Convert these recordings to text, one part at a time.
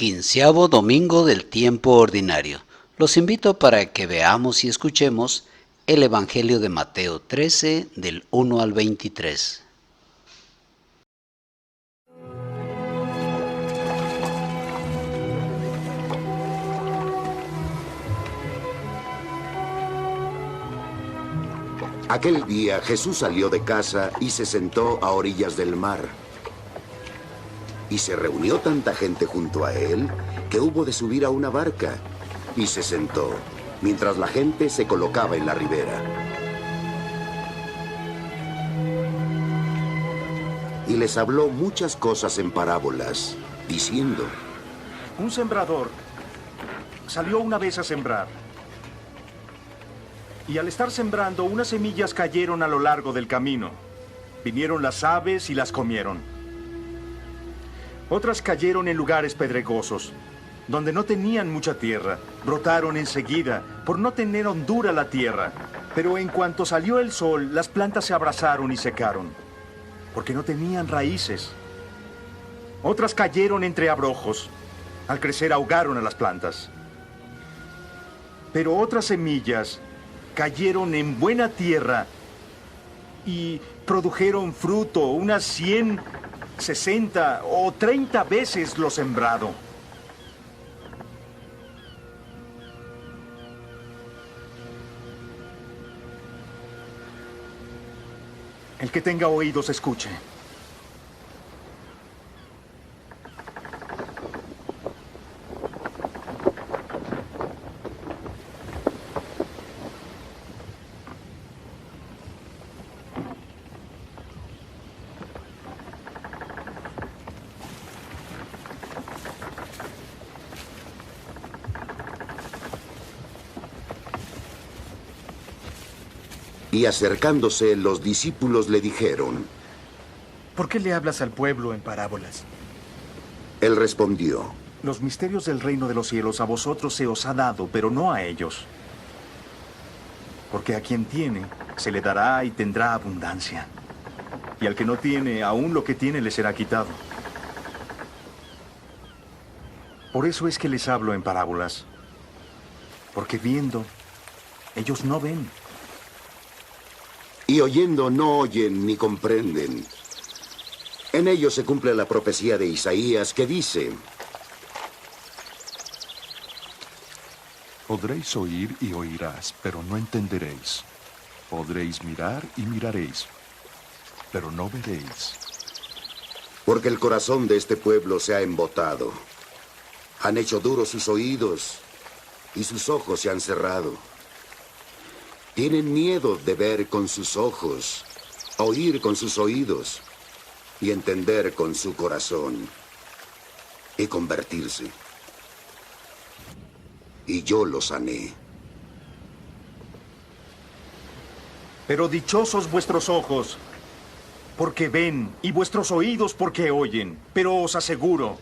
15º domingo del tiempo ordinario. Los invito para que veamos y escuchemos el Evangelio de Mateo 13, del 1 al 23. Aquel día Jesús salió de casa y se sentó a orillas del mar. Y se reunió tanta gente junto a él que hubo de subir a una barca. Y se sentó, mientras la gente se colocaba en la ribera. Y les habló muchas cosas en parábolas, diciendo: Un sembrador salió una vez a sembrar. Y al estar sembrando, unas semillas cayeron a lo largo del camino. Vinieron las aves y las comieron. Otras cayeron en lugares pedregosos, donde no tenían mucha tierra. Brotaron enseguida, por no tener hondura la tierra. Pero en cuanto salió el sol, las plantas se abrasaron y secaron, porque no tenían raíces. Otras cayeron entre abrojos. Al crecer ahogaron a las plantas. Pero otras semillas cayeron en buena tierra y produjeron fruto, unas 100, 60 o 30 veces lo sembrado. El que tenga oídos, escuche. Y acercándose, los discípulos le dijeron: ¿Por qué le hablas al pueblo en parábolas? Él respondió: Los misterios del reino de los cielos a vosotros se os ha dado, pero no a ellos. Porque a quien tiene, se le dará y tendrá abundancia. Y al que no tiene, aún lo que tiene le será quitado. Por eso es que les hablo en parábolas. Porque viendo, ellos no ven. Y oyendo no oyen ni comprenden. En ellos se cumple la profecía de Isaías que dice: Podréis oír y oirás, pero no entenderéis. Podréis mirar y miraréis, pero no veréis. Porque el corazón de este pueblo se ha embotado. Han hecho duros sus oídos y sus ojos se han cerrado. Tienen miedo de ver con sus ojos, oír con sus oídos y entender con su corazón y convertirse. Y yo los sané. Pero dichosos vuestros ojos, porque ven, y vuestros oídos porque oyen. Pero os aseguro,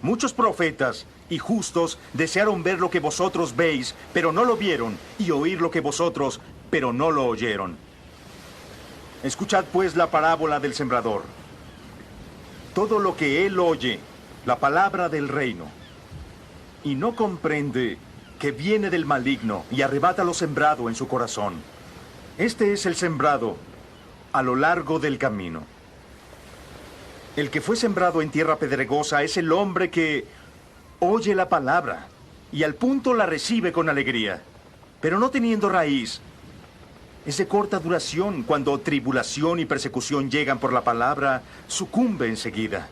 muchos profetas y justos desearon ver lo que vosotros veis, pero no lo vieron, y oír lo que vosotros, pero no lo oyeron. Escuchad pues la parábola del sembrador. Todo lo que él oye, la palabra del reino, y no comprende que viene del maligno y arrebata lo sembrado en su corazón. Este es el sembrado a lo largo del camino. El que fue sembrado en tierra pedregosa es el hombre que oye la palabra y al punto la recibe con alegría, pero no teniendo raíz. Es de corta duración. Cuando tribulación y persecución llegan por la palabra, sucumbe enseguida.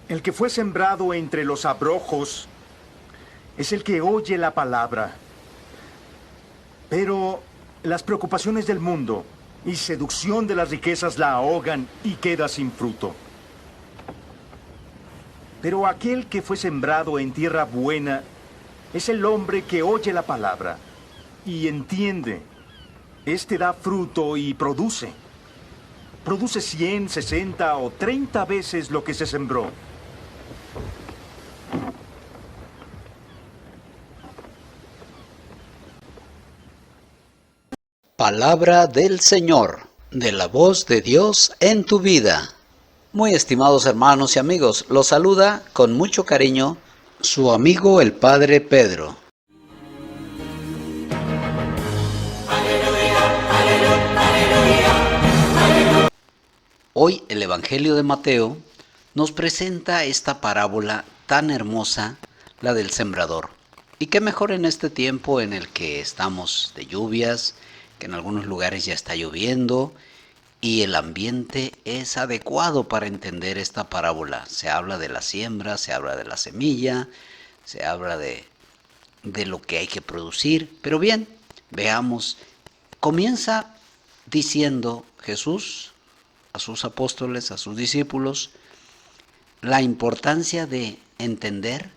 El que fue sembrado entre los abrojos es el que oye la palabra, pero las preocupaciones del mundo y seducción de las riquezas la ahogan y queda sin fruto. Pero aquel que fue sembrado en tierra buena es el hombre que oye la palabra y entiende. Este da fruto y produce. Produce 100, 60 o 30 veces lo que se sembró. Palabra del Señor, de la voz de Dios en tu vida. Muy estimados hermanos y amigos, los saluda con mucho cariño su amigo el Padre Pedro. Hoy el Evangelio de Mateo nos presenta esta parábola tan hermosa, la del sembrador. Y qué mejor en este tiempo en el que estamos de lluvias, que en algunos lugares ya está lloviendo, y el ambiente es adecuado para entender esta parábola. Se habla de la siembra, se habla de la semilla, se habla de lo que hay que producir. Pero bien, veamos, comienza diciendo Jesús a sus apóstoles, a sus discípulos, la importancia de entender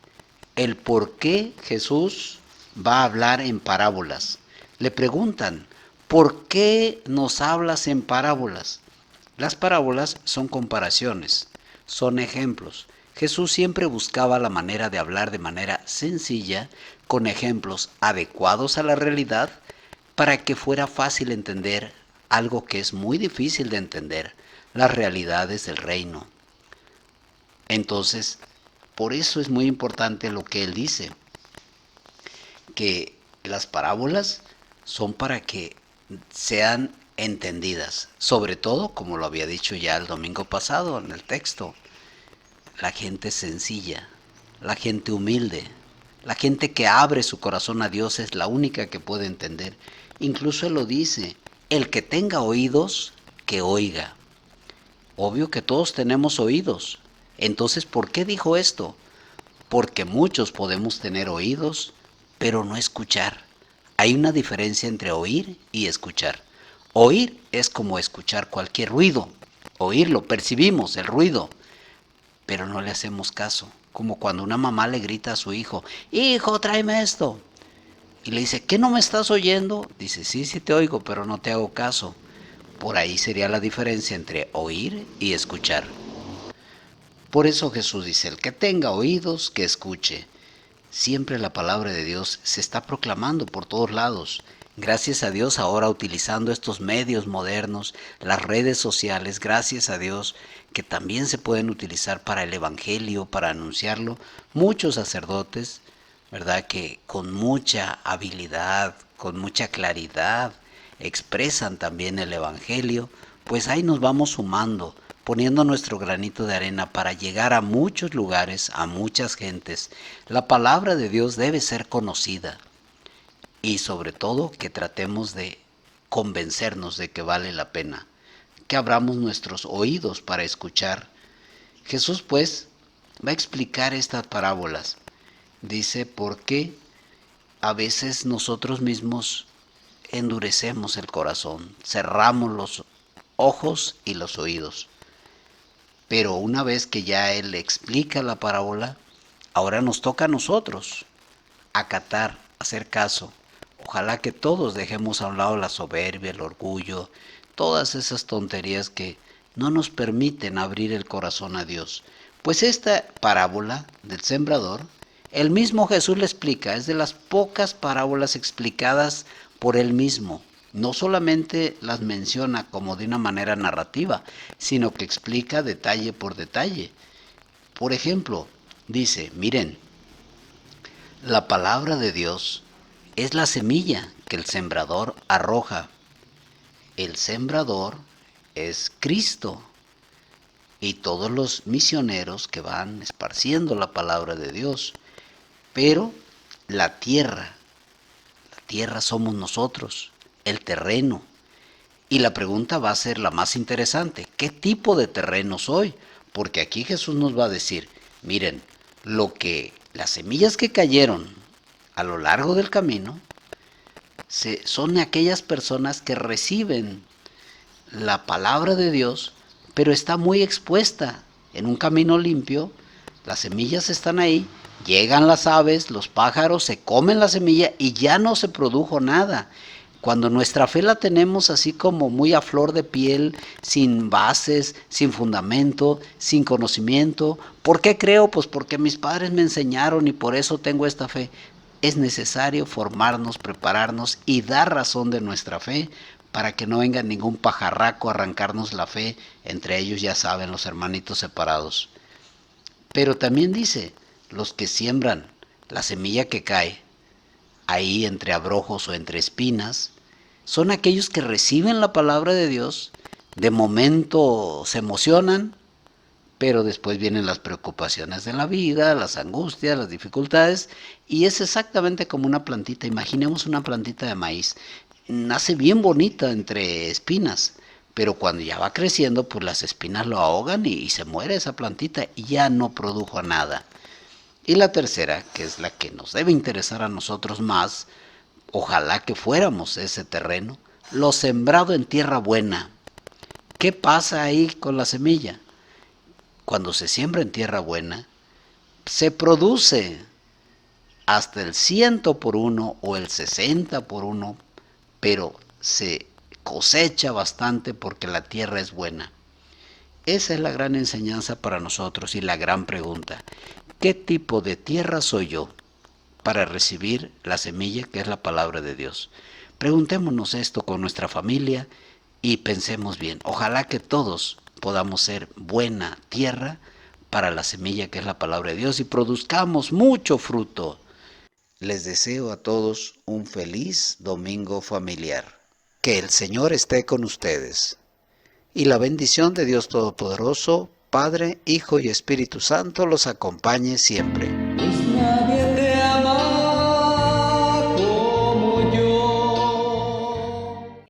el por qué Jesús va a hablar en parábolas. Le preguntan, ¿por qué nos hablas en parábolas? Las parábolas son comparaciones, son ejemplos. Jesús siempre buscaba la manera de hablar de manera sencilla, con ejemplos adecuados a la realidad, para que fuera fácil entender algo que es muy difícil de entender, las realidades del reino. Entonces, por eso es muy importante lo que él dice, que las parábolas son para que sean entendidas, sobre todo, como lo había dicho ya el domingo pasado en el texto, la gente sencilla, la gente humilde, la gente que abre su corazón a Dios es la única que puede entender. Incluso él lo dice, el que tenga oídos, que oiga. Obvio que todos tenemos oídos. Entonces, ¿por qué dijo esto? Porque muchos podemos tener oídos, pero no escuchar. Hay una diferencia entre oír y escuchar. Oír es como escuchar cualquier ruido. Oírlo, percibimos el ruido, pero no le hacemos caso. Como cuando una mamá le grita a su hijo, hijo, tráeme esto. Y le dice, ¿qué no me estás oyendo? Dice, sí, sí te oigo, pero no te hago caso. Por ahí sería la diferencia entre oír y escuchar. Por eso Jesús dice, el que tenga oídos, que escuche. Siempre la palabra de Dios se está proclamando por todos lados. Gracias a Dios ahora utilizando estos medios modernos, las redes sociales, gracias a Dios que también se pueden utilizar para el Evangelio, para anunciarlo. Muchos sacerdotes, ¿verdad?, que con mucha habilidad, con mucha claridad, expresan también el Evangelio, pues ahí nos vamos sumando, poniendo nuestro granito de arena para llegar a muchos lugares, a muchas gentes. La palabra de Dios debe ser conocida y sobre todo que tratemos de convencernos de que vale la pena, que abramos nuestros oídos para escuchar. Jesús pues va a explicar estas parábolas. Dice por qué a veces nosotros mismos endurecemos el corazón, cerramos los ojos y los oídos. Pero una vez que ya Él explica la parábola, ahora nos toca a nosotros acatar, hacer caso. Ojalá que todos dejemos a un lado la soberbia, el orgullo, todas esas tonterías que no nos permiten abrir el corazón a Dios. Pues esta parábola del sembrador, el mismo Jesús le explica, es de las pocas parábolas explicadas por Él mismo. No solamente las menciona como de una manera narrativa, sino que explica detalle por detalle. Por ejemplo, dice, miren, la palabra de Dios es la semilla que el sembrador arroja. El sembrador es Cristo y todos los misioneros que van esparciendo la palabra de Dios. Pero la tierra somos nosotros, el terreno. Y la pregunta va a ser la más interesante, ¿qué tipo de terreno soy? Porque aquí Jesús nos va a decir, miren, las semillas que cayeron a lo largo del camino son aquellas personas que reciben la palabra de Dios, pero está muy expuesta en un camino limpio, las semillas están ahí, llegan las aves, los pájaros, se comen la semilla y ya no se produjo nada. Cuando nuestra fe la tenemos así como muy a flor de piel, sin bases, sin fundamento, sin conocimiento. ¿Por qué creo? Pues porque mis padres me enseñaron y por eso tengo esta fe. Es necesario formarnos, prepararnos y dar razón de nuestra fe para que no venga ningún pajarraco a arrancarnos la fe, entre ellos ya saben los hermanitos separados. Pero también dice, los que siembran la semilla que cae ahí entre abrojos o entre espinas, son aquellos que reciben la palabra de Dios, de momento se emocionan, pero después vienen las preocupaciones de la vida, las angustias, las dificultades, y es exactamente como una plantita. Imaginemos una plantita de maíz, nace bien bonita entre espinas, pero cuando ya va creciendo, pues las espinas lo ahogan y se muere esa plantita y ya no produjo nada. Y la tercera, que es la que nos debe interesar a nosotros más, ojalá que fuéramos ese terreno, lo sembrado en tierra buena. ¿Qué pasa ahí con la semilla? Cuando se siembra en tierra buena, se produce hasta el 100 por 1 o el 60 por 1, pero se cosecha bastante porque la tierra es buena. Esa es la gran enseñanza para nosotros y la gran pregunta. ¿Qué tipo de tierra soy yo para recibir la semilla que es la palabra de Dios? Preguntémonos esto con nuestra familia y pensemos bien. Ojalá que todos podamos ser buena tierra para la semilla que es la palabra de Dios y produzcamos mucho fruto. Les deseo a todos un feliz domingo familiar. Que el Señor esté con ustedes. Y la bendición de Dios Todopoderoso, Padre, Hijo y Espíritu Santo los acompañe siempre.